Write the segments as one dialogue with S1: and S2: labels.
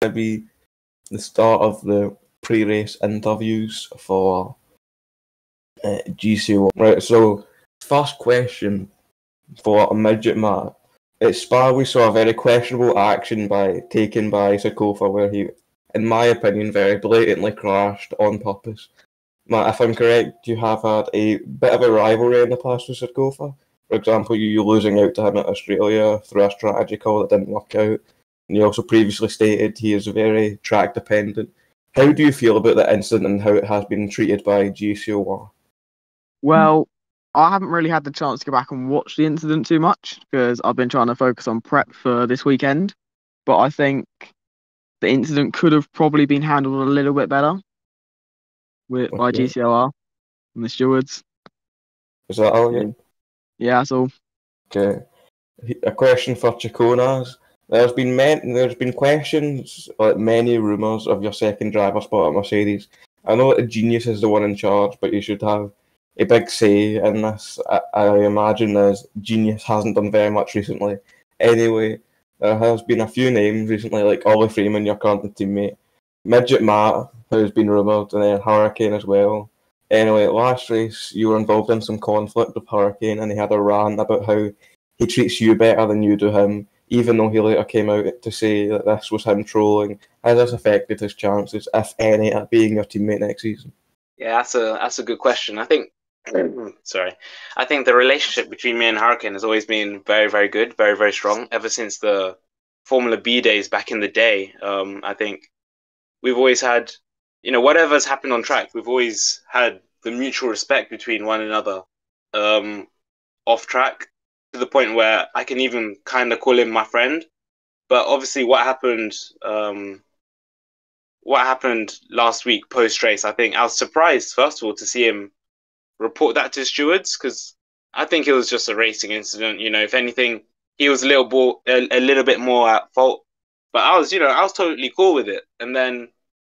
S1: to be the start of the pre-race interviews for Gcor. Right, so first question for a midget Matt. At Spa, we saw a very questionable action taken by Sokofa, where he, in my opinion, very blatantly crashed on purpose. Matt, if I'm correct, you have had a bit of a rivalry in the past with Sokofa. For example, you losing out to him at Australia through a strategy call that didn't work out. And you also previously stated he is very track dependent. How do you feel about the incident and how it has been treated by Gcor?
S2: Well, I haven't really had the chance to go back and watch the incident too much because I've been trying to focus on prep for this weekend. But I think the incident could have probably been handled a little bit better by Gcor and the stewards.
S1: Is that all?
S2: Yeah, that's all.
S1: Okay. A question for Chaconas. There's been questions, like many rumours of your second driver spot at Mercedes. I know that Genius is the one in charge, but you should have a big say in this. I imagine as Genius hasn't done very much recently. Anyway, there has been a few names recently, like Ollie Freeman, your current teammate, Midget Matt, who's been rumoured, and then Hurricane as well. Anyway, last race you were involved in some conflict with Hurricane, and he had a rant about how he treats you better than you do him, even though he later came out to say that this was him trolling. Has this affected his chances, if any, at being your teammate next season?
S3: Yeah, that's a good question. I think the relationship between me and Hurricane has always been very, very good, very, very strong. Ever since the Formula B days back in the day, I think we've always had, whatever's happened on track, we've always had the mutual respect between one another off track, to the point where I can even kind of call him my friend. But obviously what happened last week post-race, I think I was surprised, first of all, to see him report that to stewards, because I think it was just a racing incident. If anything, he was a little bit more at fault. But I was totally cool with it. And then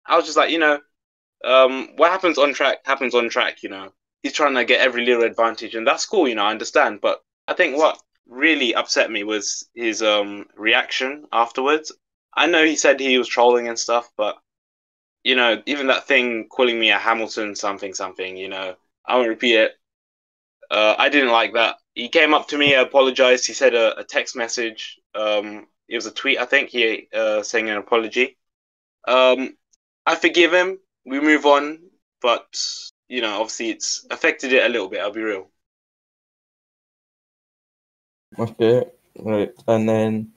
S3: I was just like, what happens on track happens on track. He's trying to get every little advantage, and that's cool. I understand. But I think what really upset me was his reaction afterwards. I know he said he was trolling and stuff, but even that thing calling me a Hamilton something, I won't repeat it. I didn't like that. He came up to me, apologized. He said a text message. It was a tweet, I think. He saying an apology. I forgive him. We move on, but obviously it's affected it a little bit. I'll be real.
S1: Okay, right, and then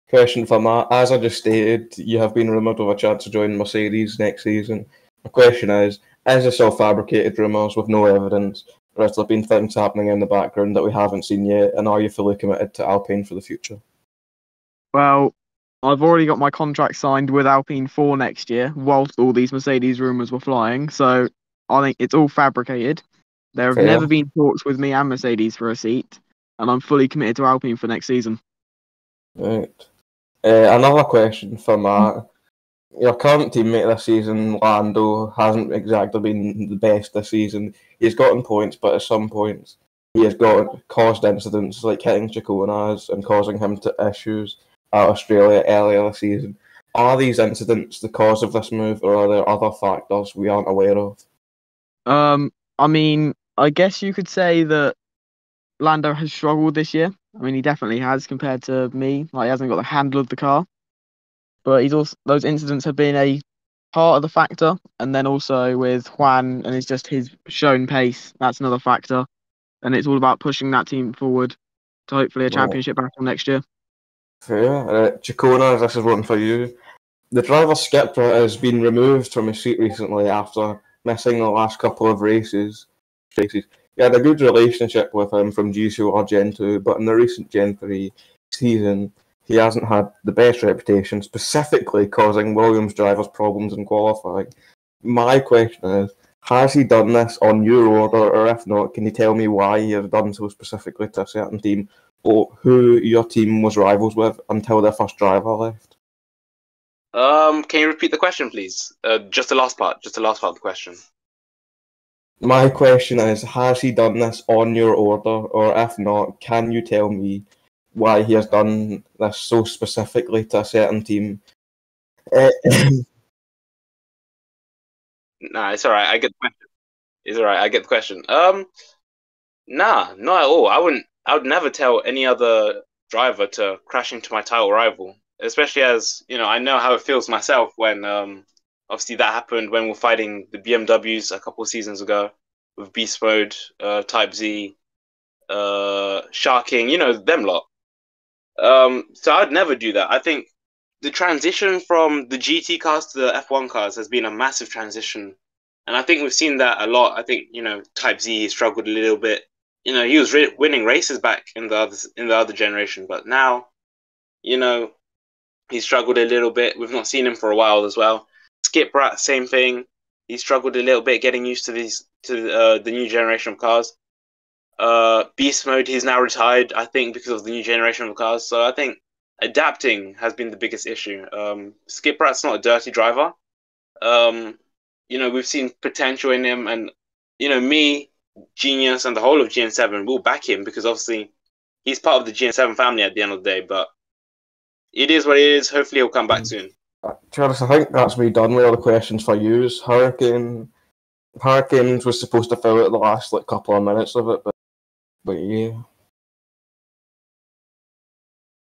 S1: question for Matt. As I just stated, you have been rumoured of a chance to join Mercedes next season. The question is this all fabricated rumours with no evidence, or has there been things happening in the background that we haven't seen yet, and are you fully committed to Alpine for the future?
S2: Well, I've already got my contract signed with Alpine for next year, whilst all these Mercedes rumours were flying, so I think it's all fabricated. There have never been talks with me and Mercedes for a seat, and I'm fully committed to Alpine for next season.
S1: Right. Another question for Matt. Your current teammate this season, Lando, hasn't exactly been the best this season. He's gotten points, but at some points he has caused incidents like hitting Chaconas and causing him to issues at Australia earlier this season. Are these incidents the cause of this move, or are there other factors we aren't aware of?
S2: I mean, I guess you could say that Lando has struggled this year. I mean, he definitely has compared to me. Like, he hasn't got the handle of the car. But those incidents have been a part of the factor. And then also with Juan, and it's just his shown pace. That's another factor. And it's all about pushing that team forward to hopefully a championship battle next year.
S1: Fair. Chacona, this is one for you. The driver skipper has been removed from his seat recently after missing the last couple of races. He had a good relationship with him from Gcor Gen 2, but in the recent Gen 3 season, he hasn't had the best reputation, specifically causing Williams drivers problems in qualifying. My question is, has he done this on your order, or if not, can you tell me why he has done so specifically to a certain team, or who your team was rivals with until their first driver left?
S3: Can you repeat the question, please? Just the last part of the question.
S1: My question is, has he done this on your order, or if not, can you tell me why he has done this so specifically to a certain team Uh,
S3: Nah, it's alright. I get the question. It's alright. I get the question. Nah, not at all. I would never tell any other driver to crash into my title rival, especially as I know how it feels myself when obviously that happened when we were fighting the BMWs a couple of seasons ago with Beast Mode, Type Z, Sharking, them lot. So I'd never do that. I think the transition from the GT cars to the F1 cars has been a massive transition, and I think we've seen that a lot. I think Type Z struggled a little bit. He was winning races back in the other generation, but now you know he struggled a little bit. We've not seen him for a while as well. Skip Rat, same thing. He struggled a little bit getting used to the new generation of cars. Beast Mode, he's now retired, I think, because of the new generation of cars. So I think adapting has been the biggest issue. Skip Rat's not a dirty driver. We've seen potential in him, and me, Genius, and the whole of GN7 will back him because obviously he's part of the GN7 family at the end of the day. But it is what it is. Hopefully, he'll come back soon.
S1: Charles, I think that's me done with all the questions for you. Hurricanes was supposed to fill out the last couple of minutes of it, but yeah.